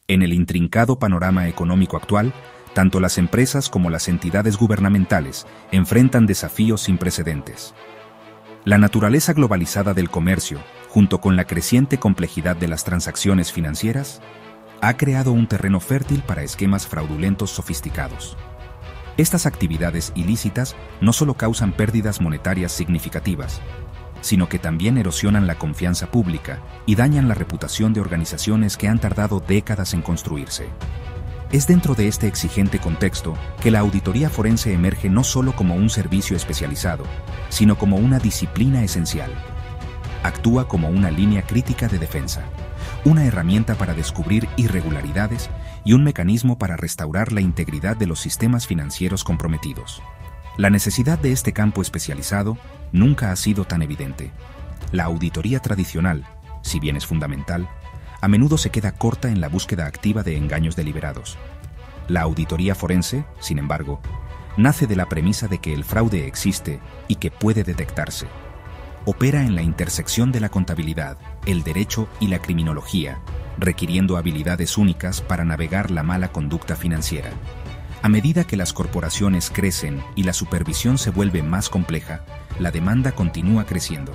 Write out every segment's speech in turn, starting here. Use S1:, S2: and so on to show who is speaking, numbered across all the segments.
S1: En el intrincado panorama económico actual, tanto las empresas como las entidades gubernamentales enfrentan desafíos sin precedentes. La naturaleza globalizada del comercio, junto con la creciente complejidad de las transacciones financieras, ha creado un terreno fértil para esquemas fraudulentos sofisticados. Estas actividades ilícitas no solo causan pérdidas monetarias significativas, sino que también erosionan la confianza pública y dañan la reputación de organizaciones que han tardado décadas en construirse. Es dentro de este exigente contexto que la auditoría forense emerge no solo como un servicio especializado, sino como una disciplina esencial. Actúa como una línea crítica de defensa, una herramienta para descubrir irregularidades y un mecanismo para restaurar la integridad de los sistemas financieros comprometidos. La necesidad de este campo especializado nunca ha sido tan evidente. La auditoría tradicional, si bien es fundamental, a menudo se queda corta en la búsqueda activa de engaños deliberados. La auditoría forense, sin embargo, nace de la premisa de que el fraude existe y que puede detectarse. Opera en la intersección de la contabilidad, el derecho y la criminología, requiriendo habilidades únicas para navegar la mala conducta financiera. A medida que las corporaciones crecen y la supervisión se vuelve más compleja, la demanda continúa creciendo.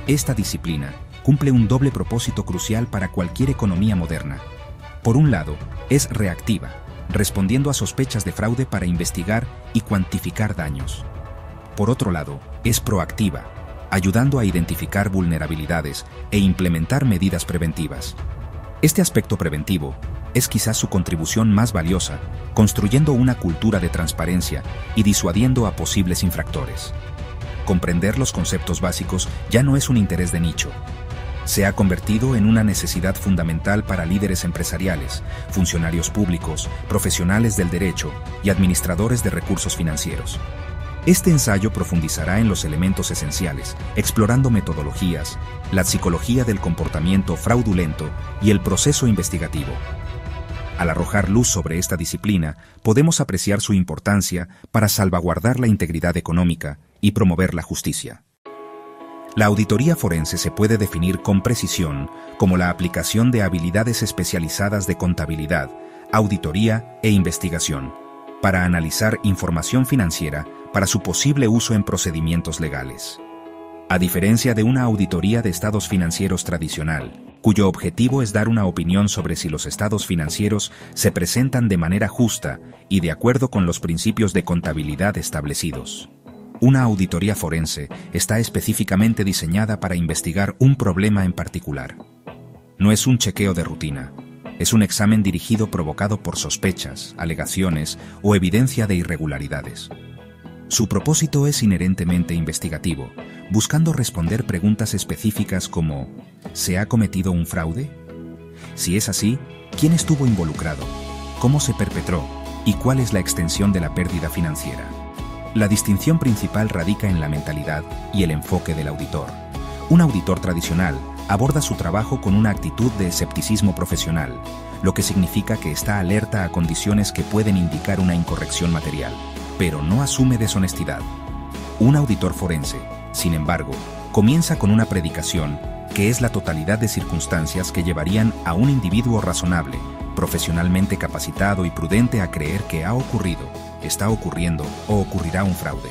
S1: Esta disciplina cumple un doble propósito crucial para cualquier economía moderna. Por un lado, es reactiva, respondiendo a sospechas de fraude para investigar y cuantificar daños. Por otro lado, es proactiva, ayudando a identificar vulnerabilidades e implementar medidas preventivas. Este aspecto preventivo es quizás su contribución más valiosa, construyendo una cultura de transparencia y disuadiendo a posibles infractores. Comprender los conceptos básicos ya no es un interés de nicho. Se ha convertido en una necesidad fundamental para líderes empresariales, funcionarios públicos, profesionales del derecho y administradores de recursos financieros. Este ensayo profundizará en los elementos esenciales, explorando metodologías, la psicología del comportamiento fraudulento y el proceso investigativo. Al arrojar luz sobre esta disciplina, podemos apreciar su importancia para salvaguardar la integridad económica y promover la justicia. La auditoría forense se puede definir con precisión como la aplicación de habilidades especializadas de contabilidad, auditoría e investigación, para analizar información financiera para su posible uso en procedimientos legales. A diferencia de una auditoría de estados financieros tradicional, cuyo objetivo es dar una opinión sobre si los estados financieros se presentan de manera justa y de acuerdo con los principios de contabilidad establecidos. Una auditoría forense está específicamente diseñada para investigar un problema en particular. No es un chequeo de rutina, es un examen dirigido provocado por sospechas, alegaciones o evidencia de irregularidades. Su propósito es inherentemente investigativo, buscando responder preguntas específicas como ¿se ha cometido un fraude? Si es así, ¿quién estuvo involucrado? ¿Cómo se perpetró? ¿Y cuál es la extensión de la pérdida financiera? La distinción principal radica en la mentalidad y el enfoque del auditor. Un auditor tradicional aborda su trabajo con una actitud de escepticismo profesional, lo que significa que está alerta a condiciones que pueden indicar una incorrección material, pero no asume deshonestidad. Un auditor forense, sin embargo, comienza con una predicación que es la totalidad de circunstancias que llevarían a un individuo razonable, profesionalmente capacitado y prudente a creer que ha ocurrido, está ocurriendo o ocurrirá un fraude.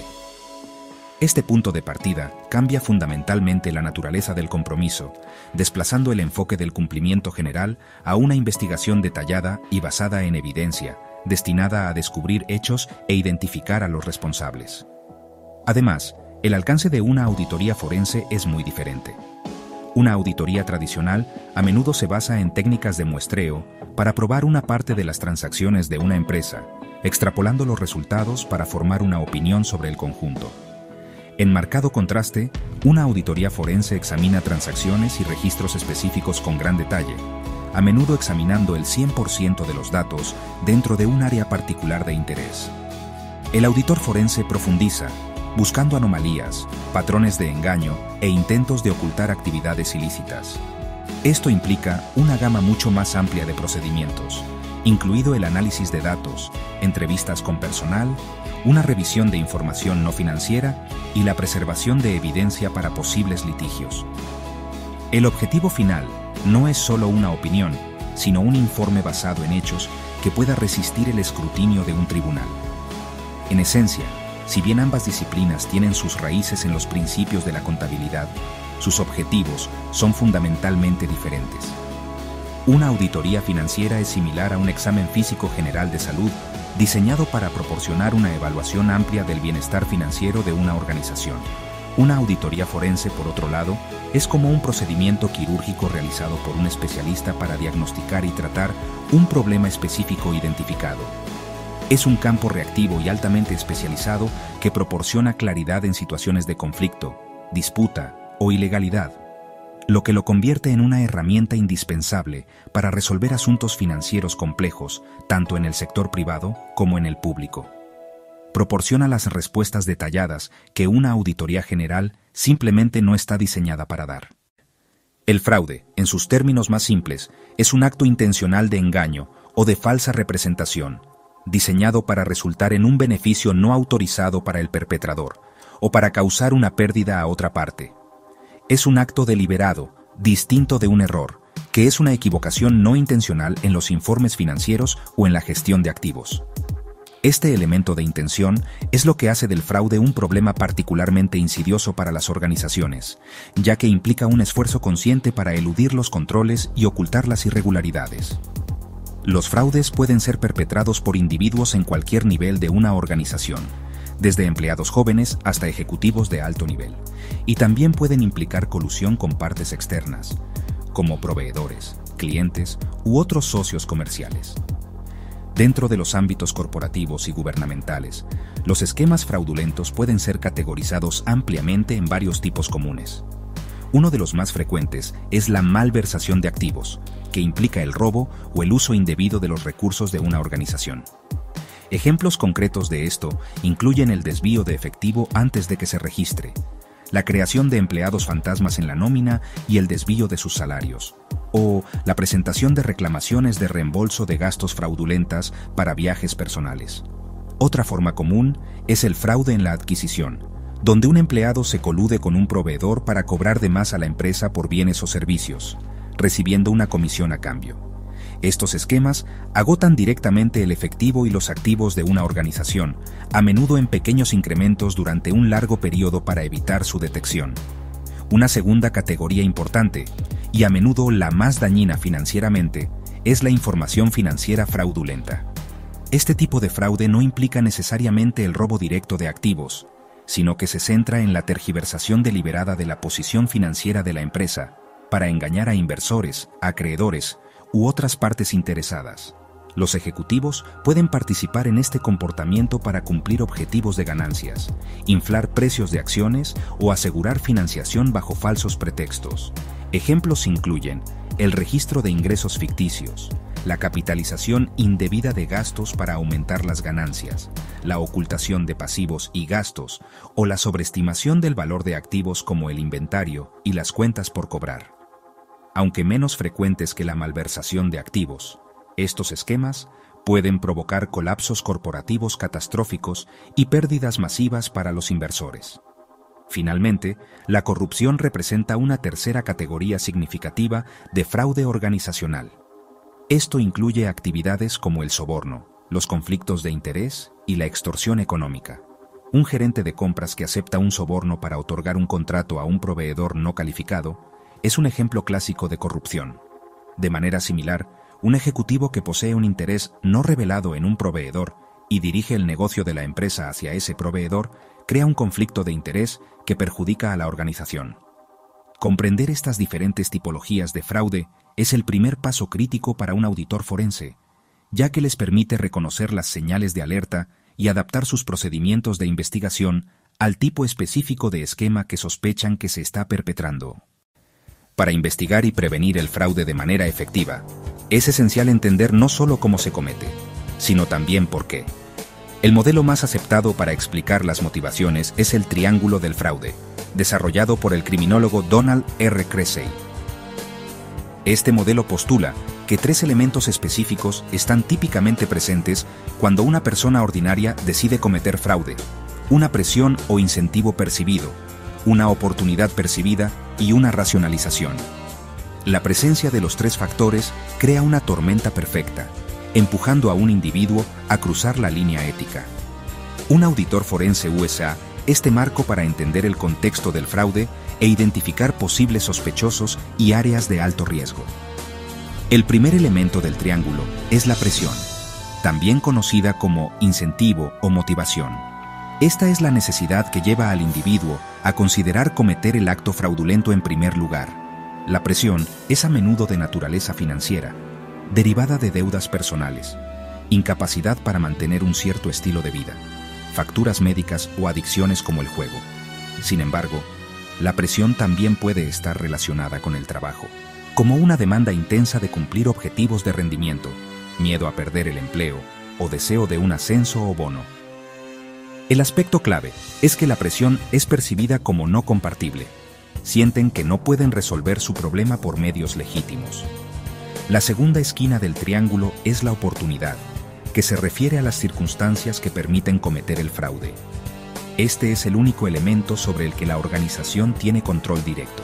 S1: Este punto de partida cambia fundamentalmente la naturaleza del compromiso, desplazando el enfoque del cumplimiento general a una investigación detallada y basada en evidencia, destinada a descubrir hechos e identificar a los responsables. Además, el alcance de una auditoría forense es muy diferente. Una auditoría tradicional a menudo se basa en técnicas de muestreo para probar una parte de las transacciones de una empresa, extrapolando los resultados para formar una opinión sobre el conjunto. En marcado contraste, una auditoría forense examina transacciones y registros específicos con gran detalle, a menudo examinando el 100% de los datos dentro de un área particular de interés. El auditor forense profundiza, buscando anomalías, patrones de engaño e intentos de ocultar actividades ilícitas. Esto implica una gama mucho más amplia de procedimientos, incluido el análisis de datos, entrevistas con personal, una revisión de información no financiera y la preservación de evidencia para posibles litigios. El objetivo final no es solo una opinión, sino un informe basado en hechos que pueda resistir el escrutinio de un tribunal. En esencia, si bien ambas disciplinas tienen sus raíces en los principios de la contabilidad, sus objetivos son fundamentalmente diferentes. Una auditoría financiera es similar a un examen físico general de salud diseñado para proporcionar una evaluación amplia del bienestar financiero de una organización. Una auditoría forense, por otro lado, es como un procedimiento quirúrgico realizado por un especialista para diagnosticar y tratar un problema específico identificado. Es un campo reactivo y altamente especializado que proporciona claridad en situaciones de conflicto, disputa o ilegalidad, lo que lo convierte en una herramienta indispensable para resolver asuntos financieros complejos, tanto en el sector privado como en el público. Proporciona las respuestas detalladas que una auditoría general simplemente no está diseñada para dar. El fraude, en sus términos más simples, es un acto intencional de engaño o de falsa representación, diseñado para resultar en un beneficio no autorizado para el perpetrador o para causar una pérdida a otra parte. Es un acto deliberado, distinto de un error, que es una equivocación no intencional en los informes financieros o en la gestión de activos. Este elemento de intención es lo que hace del fraude un problema particularmente insidioso para las organizaciones, ya que implica un esfuerzo consciente para eludir los controles y ocultar las irregularidades. Los fraudes pueden ser perpetrados por individuos en cualquier nivel de una organización, desde empleados jóvenes hasta ejecutivos de alto nivel, y también pueden implicar colusión con partes externas, como proveedores, clientes u otros socios comerciales. Dentro de los ámbitos corporativos y gubernamentales, los esquemas fraudulentos pueden ser categorizados ampliamente en varios tipos comunes. Uno de los más frecuentes es la malversación de activos, que implica el robo o el uso indebido de los recursos de una organización. Ejemplos concretos de esto incluyen el desvío de efectivo antes de que se registre, la creación de empleados fantasmas en la nómina y el desvío de sus salarios, o la presentación de reclamaciones de reembolso de gastos fraudulentas para viajes personales. Otra forma común es el fraude en la adquisición, donde un empleado se colude con un proveedor para cobrar de más a la empresa por bienes o servicios, recibiendo una comisión a cambio. Estos esquemas agotan directamente el efectivo y los activos de una organización, a menudo en pequeños incrementos durante un largo periodo para evitar su detección. Una segunda categoría importante, y a menudo la más dañina financieramente, es la información financiera fraudulenta. Este tipo de fraude no implica necesariamente el robo directo de activos, sino que se centra en la tergiversación deliberada de la posición financiera de la empresa para engañar a inversores, acreedores u otras partes interesadas. Los ejecutivos pueden participar en este comportamiento para cumplir objetivos de ganancias, inflar precios de acciones o asegurar financiación bajo falsos pretextos. Ejemplos incluyen el registro de ingresos ficticios, la capitalización indebida de gastos para aumentar las ganancias, la ocultación de pasivos y gastos o la sobreestimación del valor de activos como el inventario y las cuentas por cobrar. Aunque menos frecuentes que la malversación de activos, estos esquemas pueden provocar colapsos corporativos catastróficos y pérdidas masivas para los inversores. Finalmente, la corrupción representa una tercera categoría significativa de fraude organizacional. Esto incluye actividades como el soborno, los conflictos de interés y la extorsión económica. Un gerente de compras que acepta un soborno para otorgar un contrato a un proveedor no calificado es un ejemplo clásico de corrupción. De manera similar, un ejecutivo que posee un interés no revelado en un proveedor y dirige el negocio de la empresa hacia ese proveedor crea un conflicto de interés que perjudica a la organización. Comprender estas diferentes tipologías de fraude es el primer paso crítico para un auditor forense, ya que les permite reconocer las señales de alerta y adaptar sus procedimientos de investigación al tipo específico de esquema que sospechan que se está perpetrando. Para investigar y prevenir el fraude de manera efectiva, es esencial entender no solo cómo se comete, sino también por qué. El modelo más aceptado para explicar las motivaciones es el triángulo del fraude, desarrollado por el criminólogo Donald R. Cressey. Este modelo postula que tres elementos específicos están típicamente presentes cuando una persona ordinaria decide cometer fraude: una presión o incentivo percibido, una oportunidad percibida y una racionalización. La presencia de los tres factores crea una tormenta perfecta, empujando a un individuo a cruzar la línea ética. Un auditor forense USA este marco para entender el contexto del fraude e identificar posibles sospechosos y áreas de alto riesgo. El primer elemento del triángulo es la presión, también conocida como incentivo o motivación. Esta es la necesidad que lleva al individuo a considerar cometer el acto fraudulento en primer lugar. La presión es a menudo de naturaleza financiera, derivada de deudas personales, incapacidad para mantener un cierto estilo de vida, facturas médicas o adicciones como el juego. Sin embargo, la presión también puede estar relacionada con el trabajo, como una demanda intensa de cumplir objetivos de rendimiento, miedo a perder el empleo o deseo de un ascenso o bono. El aspecto clave es que la presión es percibida como no compartible. Sienten que no pueden resolver su problema por medios legítimos. La segunda esquina del triángulo es la oportunidad, que se refiere a las circunstancias que permiten cometer el fraude. Este es el único elemento sobre el que la organización tiene control directo.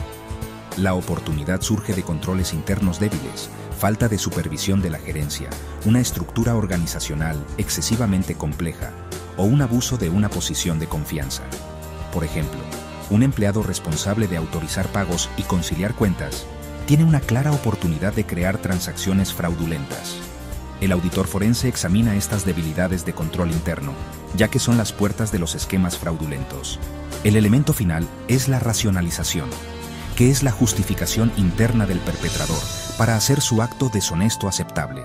S1: La oportunidad surge de controles internos débiles, falta de supervisión de la gerencia, una estructura organizacional excesivamente compleja o un abuso de una posición de confianza. Por ejemplo, un empleado responsable de autorizar pagos y conciliar cuentas tiene una clara oportunidad de crear transacciones fraudulentas. El auditor forense examina estas debilidades de control interno, ya que son las puertas de los esquemas fraudulentos. El elemento final es la racionalización, que es la justificación interna del perpetrador para hacer su acto deshonesto aceptable.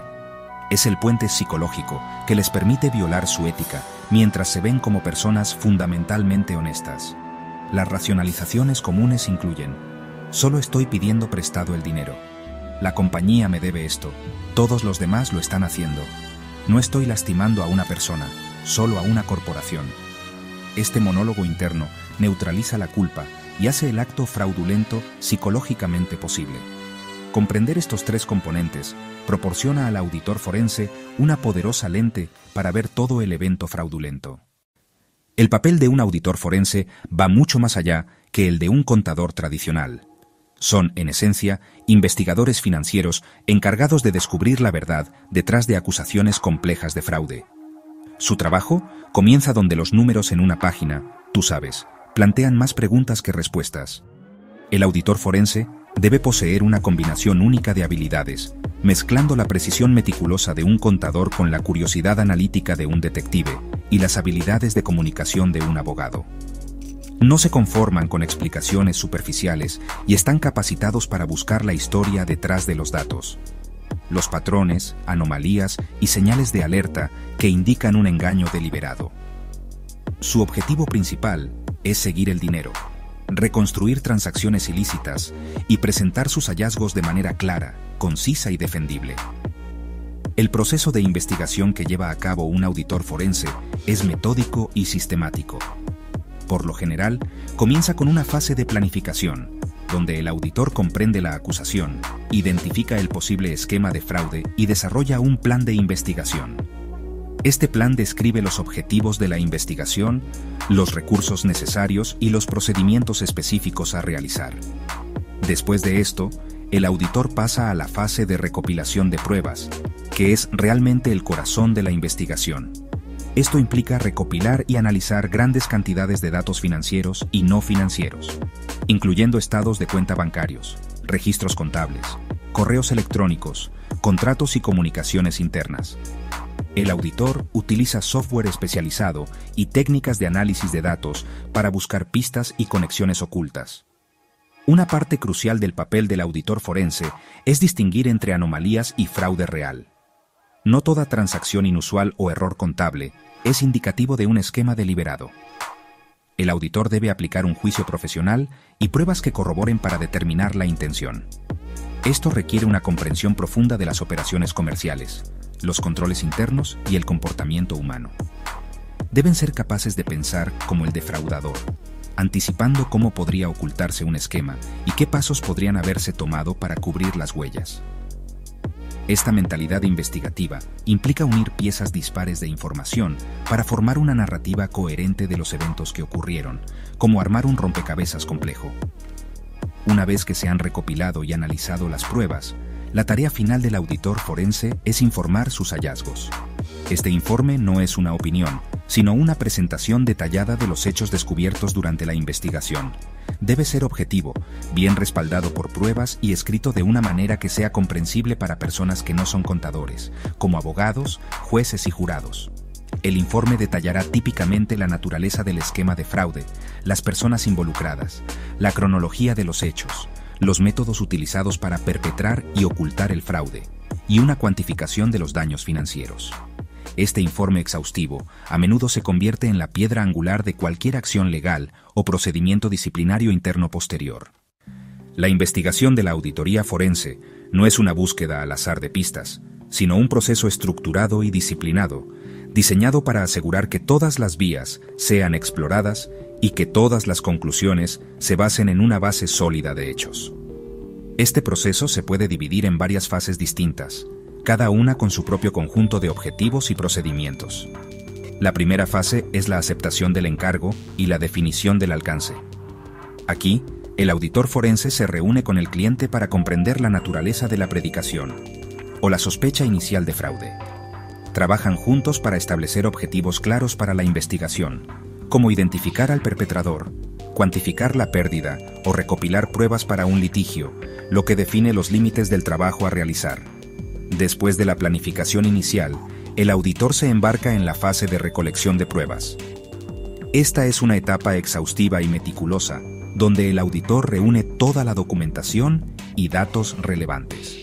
S1: Es el puente psicológico que les permite violar su ética mientras se ven como personas fundamentalmente honestas. Las racionalizaciones comunes incluyen: solo estoy pidiendo prestado el dinero. La compañía me debe esto. Todos los demás lo están haciendo. No estoy lastimando a una persona, solo a una corporación. Este monólogo interno neutraliza la culpa y hace el acto fraudulento psicológicamente posible. Comprender estos tres componentes proporciona al auditor forense una poderosa lente para ver todo el evento fraudulento. El papel de un auditor forense va mucho más allá que el de un contador tradicional. Son, en esencia, investigadores financieros encargados de descubrir la verdad detrás de acusaciones complejas de fraude. Su trabajo comienza donde los números en una página, tú sabes, plantean más preguntas que respuestas. El auditor forense debe poseer una combinación única de habilidades, mezclando la precisión meticulosa de un contador con la curiosidad analítica de un detective y las habilidades de comunicación de un abogado. No se conforman con explicaciones superficiales y están capacitados para buscar la historia detrás de los datos. Los patrones, anomalías y señales de alerta que indican un engaño deliberado. Su objetivo principal es seguir el dinero, reconstruir transacciones ilícitas y presentar sus hallazgos de manera clara, concisa y defendible. El proceso de investigación que lleva a cabo un auditor forense es metódico y sistemático. Por lo general, comienza con una fase de planificación, donde el auditor comprende la acusación, identifica el posible esquema de fraude y desarrolla un plan de investigación. Este plan describe los objetivos de la investigación, los recursos necesarios y los procedimientos específicos a realizar. Después de esto, el auditor pasa a la fase de recopilación de pruebas, que es realmente el corazón de la investigación. Esto implica recopilar y analizar grandes cantidades de datos financieros y no financieros, incluyendo estados de cuenta bancarios, registros contables, correos electrónicos, contratos y comunicaciones internas. El auditor utiliza software especializado y técnicas de análisis de datos para buscar pistas y conexiones ocultas. Una parte crucial del papel del auditor forense es distinguir entre anomalías y fraude real. No toda transacción inusual o error contable es indicativo de un esquema deliberado. El auditor debe aplicar un juicio profesional y pruebas que corroboren para determinar la intención. Esto requiere una comprensión profunda de las operaciones comerciales, los controles internos y el comportamiento humano. Deben ser capaces de pensar como el defraudador, anticipando cómo podría ocultarse un esquema y qué pasos podrían haberse tomado para cubrir las huellas. Esta mentalidad investigativa implica unir piezas dispares de información para formar una narrativa coherente de los eventos que ocurrieron, como armar un rompecabezas complejo. Una vez que se han recopilado y analizado las pruebas, la tarea final del auditor forense es informar sus hallazgos. Este informe no es una opinión, sino una presentación detallada de los hechos descubiertos durante la investigación. Debe ser objetivo, bien respaldado por pruebas y escrito de una manera que sea comprensible para personas que no son contadores, como abogados, jueces y jurados. El informe detallará típicamente la naturaleza del esquema de fraude, las personas involucradas, la cronología de los hechos, los métodos utilizados para perpetrar y ocultar el fraude, y una cuantificación de los daños financieros. Este informe exhaustivo a menudo se convierte en la piedra angular de cualquier acción legal o procedimiento disciplinario interno posterior. La investigación de la auditoría forense no es una búsqueda al azar de pistas, sino un proceso estructurado y disciplinado, diseñado para asegurar que todas las vías sean exploradas y que todas las conclusiones se basen en una base sólida de hechos. Este proceso se puede dividir en varias fases distintas, cada una con su propio conjunto de objetivos y procedimientos. La primera fase es la aceptación del encargo y la definición del alcance. Aquí, el auditor forense se reúne con el cliente para comprender la naturaleza de la predicación o la sospecha inicial de fraude. Trabajan juntos para establecer objetivos claros para la investigación, como identificar al perpetrador, cuantificar la pérdida o recopilar pruebas para un litigio, lo que define los límites del trabajo a realizar. Después de la planificación inicial, el auditor se embarca en la fase de recolección de pruebas. Esta es una etapa exhaustiva y meticulosa, donde el auditor reúne toda la documentación y datos relevantes.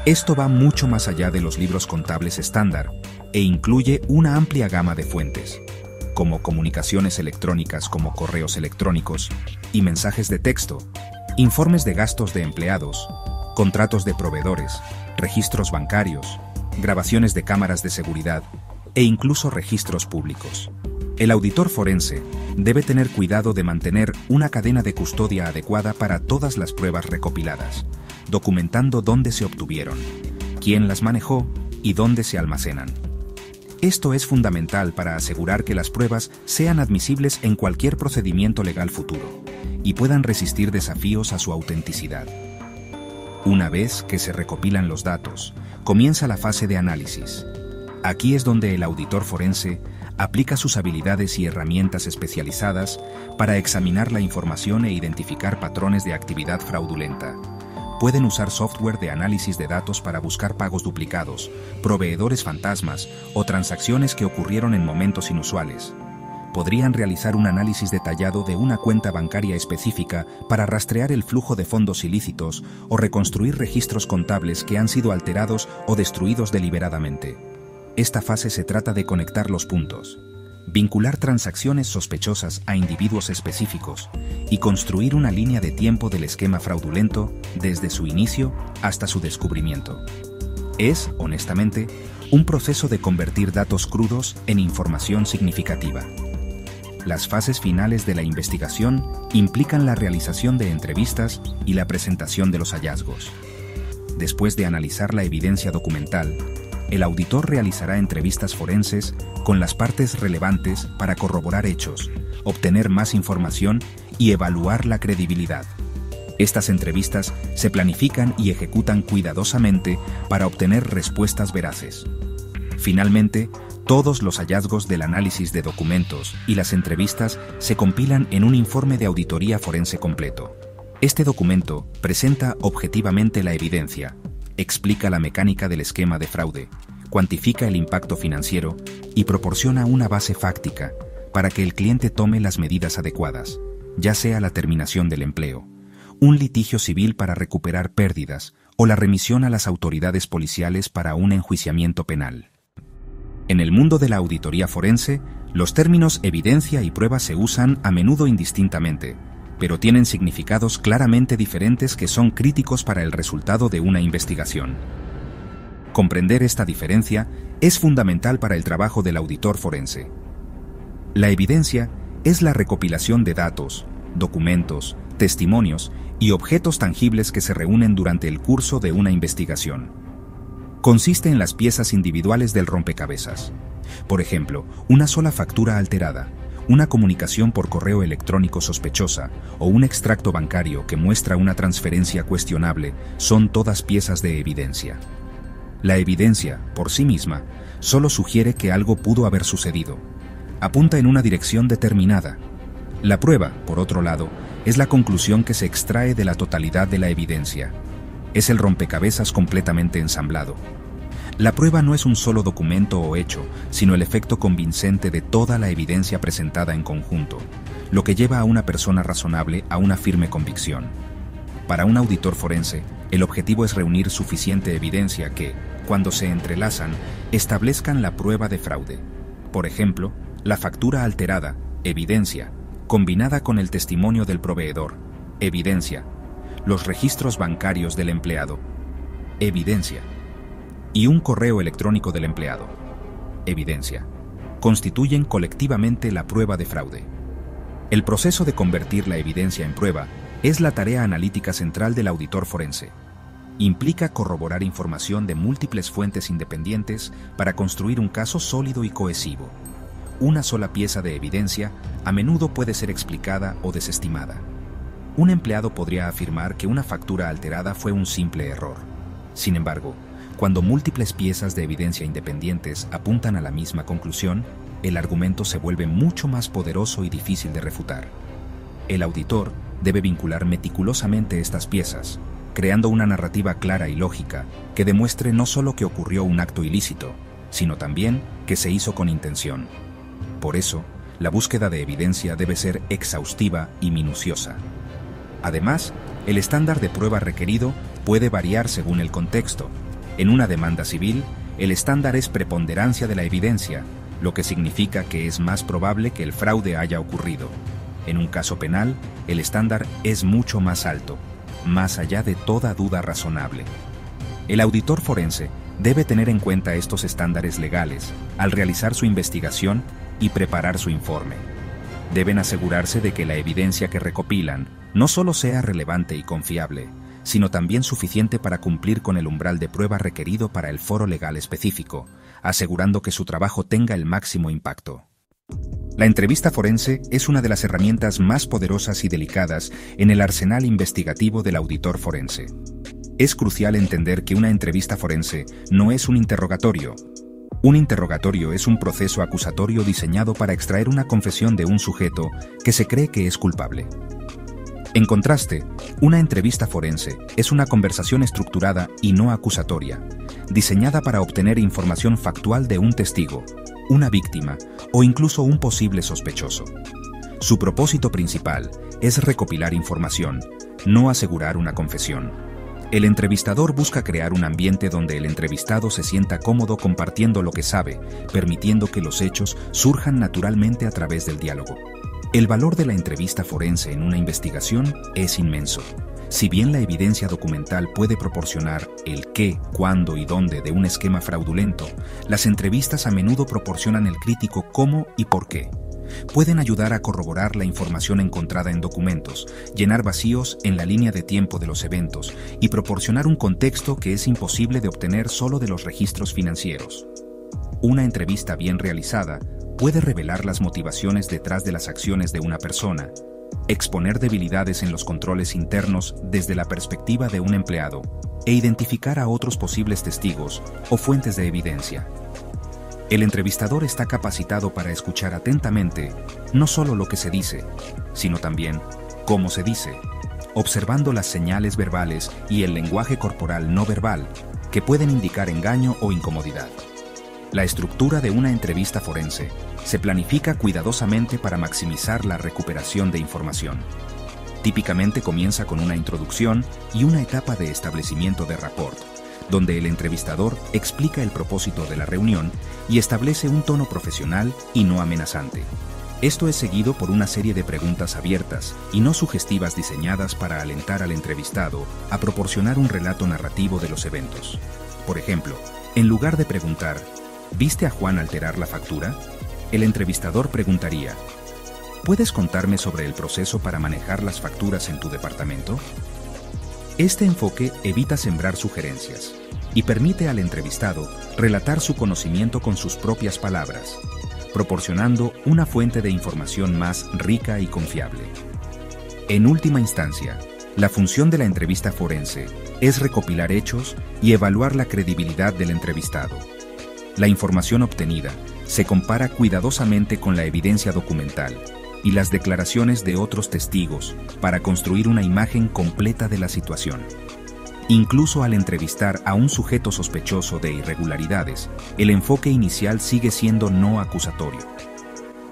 S1: Esto va mucho más allá de los libros contables estándar e incluye una amplia gama de fuentes, como comunicaciones electrónicas como correos electrónicos y mensajes de texto, informes de gastos de empleados, contratos de proveedores, registros bancarios, grabaciones de cámaras de seguridad e incluso registros públicos. El auditor forense debe tener cuidado de mantener una cadena de custodia adecuada para todas las pruebas recopiladas, documentando dónde se obtuvieron, quién las manejó y dónde se almacenan. Esto es fundamental para asegurar que las pruebas sean admisibles en cualquier procedimiento legal futuro y puedan resistir desafíos a su autenticidad. Una vez que se recopilan los datos, comienza la fase de análisis. Aquí es donde el auditor forense aplica sus habilidades y herramientas especializadas para examinar la información e identificar patrones de actividad fraudulenta. Pueden usar software de análisis de datos para buscar pagos duplicados, proveedores fantasmas o transacciones que ocurrieron en momentos inusuales. Podrían realizar un análisis detallado de una cuenta bancaria específica para rastrear el flujo de fondos ilícitos o reconstruir registros contables que han sido alterados o destruidos deliberadamente. Esta fase se trata de conectar los puntos, vincular transacciones sospechosas a individuos específicos y construir una línea de tiempo del esquema fraudulento desde su inicio hasta su descubrimiento. Es, honestamente, un proceso de convertir datos crudos en información significativa. Las fases finales de la investigación implican la realización de entrevistas y la presentación de los hallazgos. Después de analizar la evidencia documental, el auditor realizará entrevistas forenses con las partes relevantes para corroborar hechos, obtener más información y evaluar la credibilidad. Estas entrevistas se planifican y ejecutan cuidadosamente para obtener respuestas veraces. Finalmente, todos los hallazgos del análisis de documentos y las entrevistas se compilan en un informe de auditoría forense completo. Este documento presenta objetivamente la evidencia, explica la mecánica del esquema de fraude, cuantifica el impacto financiero y proporciona una base fáctica para que el cliente tome las medidas adecuadas, ya sea la terminación del empleo, un litigio civil para recuperar pérdidas o la remisión a las autoridades policiales para un enjuiciamiento penal. En el mundo de la auditoría forense, los términos evidencia y prueba se usan a menudo indistintamente, pero tienen significados claramente diferentes que son críticos para el resultado de una investigación. Comprender esta diferencia es fundamental para el trabajo del auditor forense. La evidencia es la recopilación de datos, documentos, testimonios y objetos tangibles que se reúnen durante el curso de una investigación. Consiste en las piezas individuales del rompecabezas. Por ejemplo, una sola factura alterada, Una comunicación por correo electrónico sospechosa o un extracto bancario que muestra una transferencia cuestionable son todas piezas de evidencia. La evidencia, por sí misma, solo sugiere que algo pudo haber sucedido. Apunta en una dirección determinada. La prueba, por otro lado, es la conclusión que se extrae de la totalidad de la evidencia. Es el rompecabezas completamente ensamblado. La prueba no es un solo documento o hecho, sino el efecto convincente de toda la evidencia presentada en conjunto, lo que lleva a una persona razonable a una firme convicción. Para un auditor forense, el objetivo es reunir suficiente evidencia que, cuando se entrelazan, establezcan la prueba de fraude. Por ejemplo, la factura alterada, evidencia, combinada con el testimonio del proveedor, evidencia, los registros bancarios del empleado, evidencia, y un correo electrónico del empleado, evidencia, constituyen colectivamente la prueba de fraude. El proceso de convertir la evidencia en prueba es la tarea analítica central del auditor forense. Implica corroborar información de múltiples fuentes independientes para construir un caso sólido y cohesivo. Una sola pieza de evidencia a menudo puede ser explicada o desestimada. Un empleado podría afirmar que una factura alterada fue un simple error. Sin embargo, cuando múltiples piezas de evidencia independientes apuntan a la misma conclusión, el argumento se vuelve mucho más poderoso y difícil de refutar. El auditor debe vincular meticulosamente estas piezas, creando una narrativa clara y lógica que demuestre no solo que ocurrió un acto ilícito, sino también que se hizo con intención. Por eso, la búsqueda de evidencia debe ser exhaustiva y minuciosa. Además, el estándar de prueba requerido puede variar según el contexto. En una demanda civil, el estándar es preponderancia de la evidencia, lo que significa que es más probable que el fraude haya ocurrido. En un caso penal, el estándar es mucho más alto, más allá de toda duda razonable. El auditor forense debe tener en cuenta estos estándares legales al realizar su investigación y preparar su informe. Deben asegurarse de que la evidencia que recopilan no solo sea relevante y confiable, sino también suficiente para cumplir con el umbral de prueba requerido para el foro legal específico, asegurando que su trabajo tenga el máximo impacto. La entrevista forense es una de las herramientas más poderosas y delicadas en el arsenal investigativo del auditor forense. Es crucial entender que una entrevista forense no es un interrogatorio. Un interrogatorio es un proceso acusatorio diseñado para extraer una confesión de un sujeto que se cree que es culpable. En contraste, una entrevista forense es una conversación estructurada y no acusatoria, diseñada para obtener información factual de un testigo, una víctima o incluso un posible sospechoso. Su propósito principal es recopilar información, no asegurar una confesión. El entrevistador busca crear un ambiente donde el entrevistado se sienta cómodo compartiendo lo que sabe, permitiendo que los hechos surjan naturalmente a través del diálogo. El valor de la entrevista forense en una investigación es inmenso. Si bien la evidencia documental puede proporcionar el qué, cuándo y dónde de un esquema fraudulento, las entrevistas a menudo proporcionan el crítico cómo y por qué. Pueden ayudar a corroborar la información encontrada en documentos, llenar vacíos en la línea de tiempo de los eventos y proporcionar un contexto que es imposible de obtener solo de los registros financieros. Una entrevista bien realizada puede revelar las motivaciones detrás de las acciones de una persona, exponer debilidades en los controles internos desde la perspectiva de un empleado e identificar a otros posibles testigos o fuentes de evidencia. El entrevistador está capacitado para escuchar atentamente no solo lo que se dice, sino también cómo se dice, observando las señales verbales y el lenguaje corporal no verbal que pueden indicar engaño o incomodidad. La estructura de una entrevista forense se planifica cuidadosamente para maximizar la recuperación de información. Típicamente comienza con una introducción y una etapa de establecimiento de rapport, donde el entrevistador explica el propósito de la reunión y establece un tono profesional y no amenazante. Esto es seguido por una serie de preguntas abiertas y no sugestivas diseñadas para alentar al entrevistado a proporcionar un relato narrativo de los eventos. Por ejemplo, en lugar de preguntar, ¿viste a Juan alterar la factura?, el entrevistador preguntaría, ¿puedes contarme sobre el proceso para manejar las facturas en tu departamento? Este enfoque evita sembrar sugerencias y permite al entrevistado relatar su conocimiento con sus propias palabras. proporcionando una fuente de información más rica y confiable. En última instancia, la función de la entrevista forense es recopilar hechos y evaluar la credibilidad del entrevistado. La información obtenida se compara cuidadosamente con la evidencia documental y las declaraciones de otros testigos para construir una imagen completa de la situación. Incluso al entrevistar a un sujeto sospechoso de irregularidades, el enfoque inicial sigue siendo no acusatorio.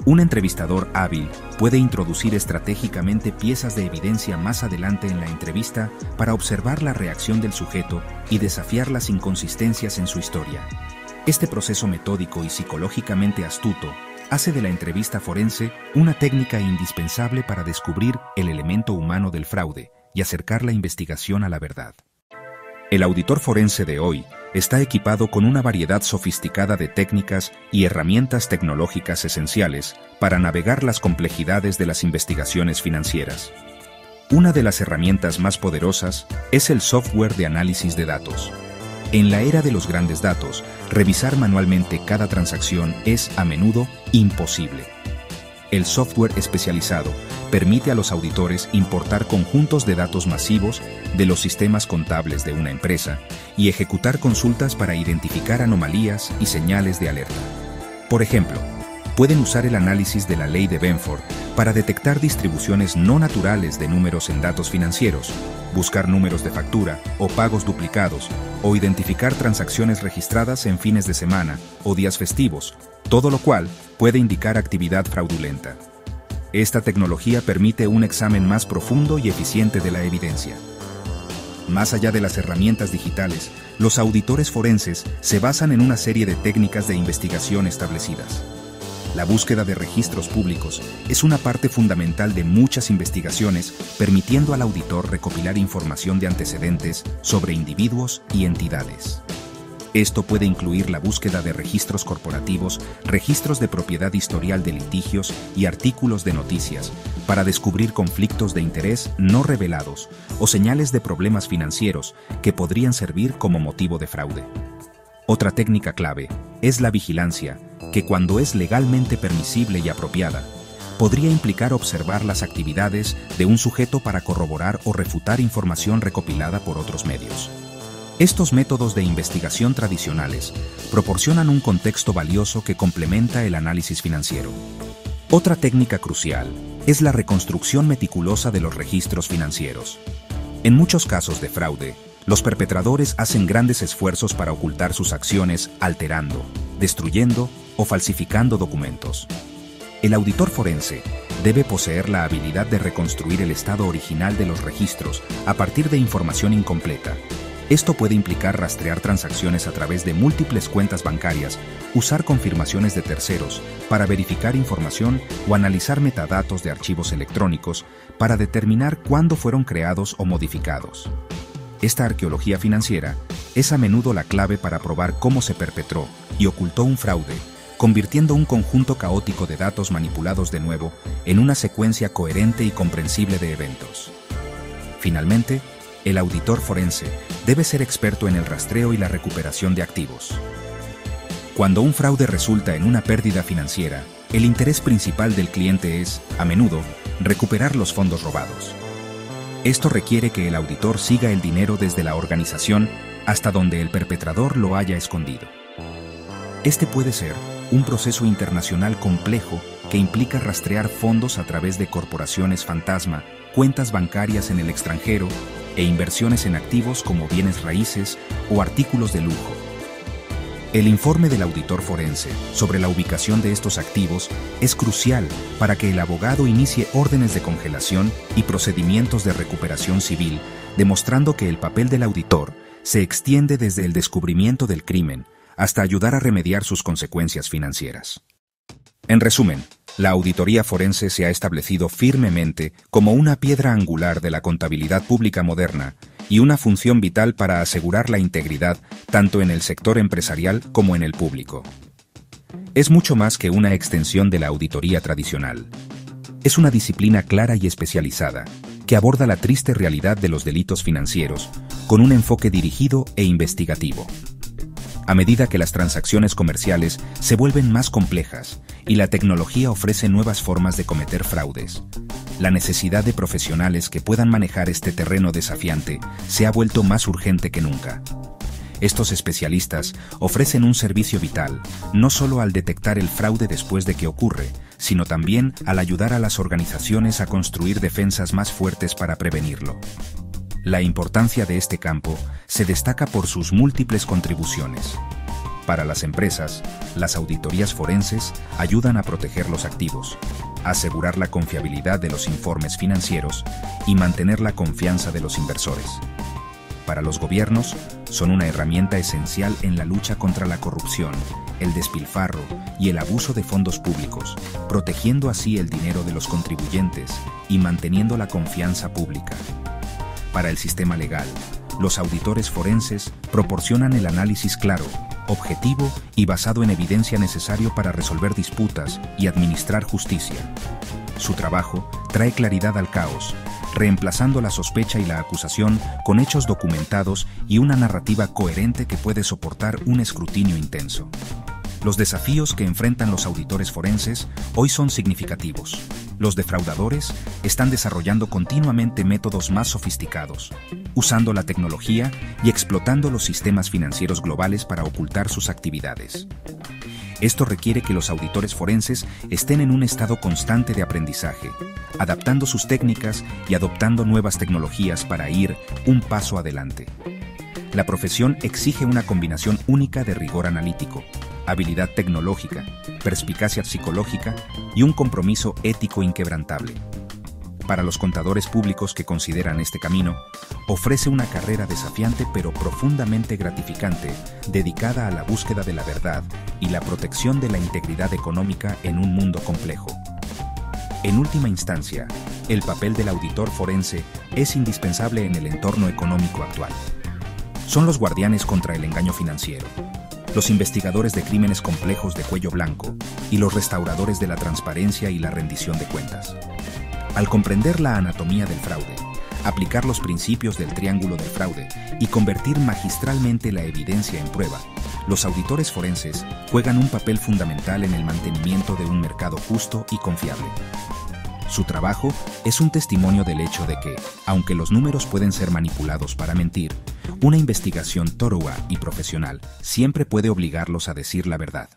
S1: Un entrevistador hábil puede introducir estratégicamente piezas de evidencia más adelante en la entrevista para observar la reacción del sujeto y desafiar las inconsistencias en su historia. Este proceso metódico y psicológicamente astuto hace de la entrevista forense una técnica indispensable para descubrir el elemento humano del fraude y acercar la investigación a la verdad. El auditor forense de hoy está equipado con una variedad sofisticada de técnicas y herramientas tecnológicas esenciales para navegar las complejidades de las investigaciones financieras. Una de las herramientas más poderosas es el software de análisis de datos. En la era de los grandes datos, revisar manualmente cada transacción es, a menudo, imposible. El software especializado permite a los auditores importar conjuntos de datos masivos de los sistemas contables de una empresa y ejecutar consultas para identificar anomalías y señales de alerta. Por ejemplo, pueden usar el análisis de la ley de Benford para detectar distribuciones no naturales de números en datos financieros, buscar números de factura o pagos duplicados, o identificar transacciones registradas en fines de semana o días festivos, todo lo cual puede indicar actividad fraudulenta. Esta tecnología permite un examen más profundo y eficiente de la evidencia. Más allá de las herramientas digitales, los auditores forenses se basan en una serie de técnicas de investigación establecidas. La búsqueda de registros públicos es una parte fundamental de muchas investigaciones, permitiendo al auditor recopilar información de antecedentes sobre individuos y entidades. Esto puede incluir la búsqueda de registros corporativos, registros de propiedad historial de litigios y artículos de noticias, para descubrir conflictos de interés no revelados o señales de problemas financieros que podrían servir como motivo de fraude. Otra técnica clave es la vigilancia, que cuando es legalmente permisible y apropiada, podría implicar observar las actividades de un sujeto para corroborar o refutar información recopilada por otros medios. Estos métodos de investigación tradicionales proporcionan un contexto valioso que complementa el análisis financiero. Otra técnica crucial es la reconstrucción meticulosa de los registros financieros. En muchos casos de fraude, los perpetradores hacen grandes esfuerzos para ocultar sus acciones alterando, destruyendo o falsificando documentos. El auditor forense debe poseer la habilidad de reconstruir el estado original de los registros a partir de información incompleta. Esto puede implicar rastrear transacciones a través de múltiples cuentas bancarias, usar confirmaciones de terceros para verificar información o analizar metadatos de archivos electrónicos para determinar cuándo fueron creados o modificados. Esta arqueología financiera es a menudo la clave para probar cómo se perpetró y ocultó un fraude, convirtiendo un conjunto caótico de datos manipulados de nuevo en una secuencia coherente y comprensible de eventos. Finalmente, el auditor forense debe ser experto en el rastreo y la recuperación de activos. Cuando un fraude resulta en una pérdida financiera, el interés principal del cliente es, a menudo, recuperar los fondos robados. Esto requiere que el auditor siga el dinero desde la organización hasta donde el perpetrador lo haya escondido. Este puede ser un proceso internacional complejo que implica rastrear fondos a través de corporaciones fantasma, cuentas bancarias en el extranjero e inversiones en activos como bienes raíces o artículos de lujo. El informe del auditor forense sobre la ubicación de estos activos es crucial para que el abogado inicie órdenes de congelación y procedimientos de recuperación civil, demostrando que el papel del auditor se extiende desde el descubrimiento del crimen hasta ayudar a remediar sus consecuencias financieras. En resumen, la auditoría forense se ha establecido firmemente como una piedra angular de la contabilidad pública moderna y una función vital para asegurar la integridad tanto en el sector empresarial como en el público. Es mucho más que una extensión de la auditoría tradicional. Es una disciplina clara y especializada que aborda la triste realidad de los delitos financieros con un enfoque dirigido e investigativo. A medida que las transacciones comerciales se vuelven más complejas y la tecnología ofrece nuevas formas de cometer fraudes, la necesidad de profesionales que puedan manejar este terreno desafiante se ha vuelto más urgente que nunca. Estos especialistas ofrecen un servicio vital, no solo al detectar el fraude después de que ocurre, sino también al ayudar a las organizaciones a construir defensas más fuertes para prevenirlo. La importancia de este campo se destaca por sus múltiples contribuciones. Para las empresas, las auditorías forenses ayudan a proteger los activos, asegurar la confiabilidad de los informes financieros y mantener la confianza de los inversores. Para los gobiernos, son una herramienta esencial en la lucha contra la corrupción, el despilfarro y el abuso de fondos públicos, protegiendo así el dinero de los contribuyentes y manteniendo la confianza pública. Para el sistema legal, los auditores forenses proporcionan el análisis claro, objetivo y basado en evidencia necesario para resolver disputas y administrar justicia. Su trabajo trae claridad al caos, reemplazando la sospecha y la acusación con hechos documentados y una narrativa coherente que puede soportar un escrutinio intenso. Los desafíos que enfrentan los auditores forenses hoy son significativos. Los defraudadores están desarrollando continuamente métodos más sofisticados, usando la tecnología y explotando los sistemas financieros globales para ocultar sus actividades. Esto requiere que los auditores forenses estén en un estado constante de aprendizaje, adaptando sus técnicas y adoptando nuevas tecnologías para ir un paso adelante. La profesión exige una combinación única de rigor analítico, habilidad tecnológica, perspicacia psicológica y un compromiso ético inquebrantable. Para los contadores públicos que consideran este camino, ofrece una carrera desafiante pero profundamente gratificante, dedicada a la búsqueda de la verdad y la protección de la integridad económica en un mundo complejo. En última instancia, el papel del auditor forense es indispensable en el entorno económico actual. Son los guardianes contra el engaño financiero, los investigadores de crímenes complejos de cuello blanco y los restauradores de la transparencia y la rendición de cuentas. Al comprender la anatomía del fraude, aplicar los principios del triángulo del fraude y convertir magistralmente la evidencia en prueba, los auditores forenses juegan un papel fundamental en el mantenimiento de un mercado justo y confiable. Su trabajo es un testimonio del hecho de que, aunque los números pueden ser manipulados para mentir, una investigación torua y profesional siempre puede obligarlos a decir la verdad.